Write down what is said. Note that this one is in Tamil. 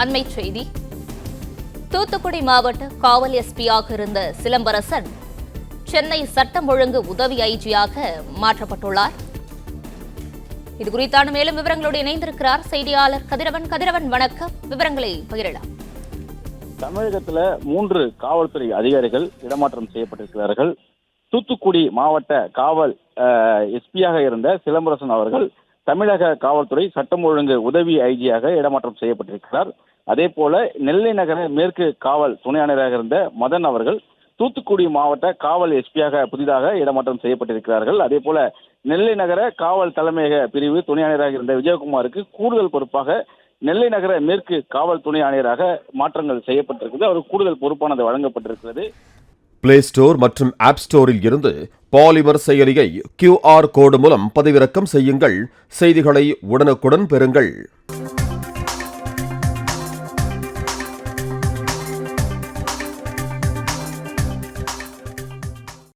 அண்மைச் செய்தி. தூத்துக்குடி மாவட்ட காவல் எஸ்பியாக இருந்த சிலம்பரசன் சென்னை சட்டம் ஒழுங்கு உதவி ஐஜியாக மாற்றப்பட்டுள்ளார். இதுகுறித்தான மேலும் விவரங்களோடு இணைந்திருக்கிறார் செய்தியாளர் கதிரவன். கதிரவன், வணக்கம். விவரங்களை பகிரலாம். தமிழகத்தில் 3 காவல்துறை அதிகாரிகள் இடமாற்றம் செய்யப்பட்டிருக்கிறார்கள். தூத்துக்குடி மாவட்ட காவல் எஸ்பியாக இருந்த சிலம்பரசன் அவர்கள் தமிழக காவல்துறை சட்டம் ஒழுங்கு உதவி ஐஜியாக இடமாற்றம் செய்யப்பட்டிருக்கிறார். அதே போல நெல்லை நகர மேற்கு காவல் துணை ஆணையராக இருந்த மதன் அவர்கள் தூத்துக்குடி மாவட்ட காவல் எஸ்பியாக புதிதாக இடமாற்றம் செய்யப்பட்டிருக்கிறார்கள். அதே போல நெல்லை நகர காவல் தலைமையக பிரிவு துணை ஆணையராக இருந்த விஜயகுமாருக்கு கூடுதல் பொறுப்பாக நெல்லை நகர மேற்கு காவல் துணை ஆணையராக மாற்றங்கள் செய்யப்பட்டிருக்கிறது. அவருக்கு கூடுதல் பொறுப்பானது வழங்கப்பட்டிருக்கிறது. பிளே ஸ்டோர் மற்றும் ஆப் ஸ்டோரில் இருந்து பாலிமர் செயலியை QR கோடு மூலம் பதிவிறக்கம் செய்யுங்கள். செய்திகளை உடனுக்குடன் பெறுங்கள்.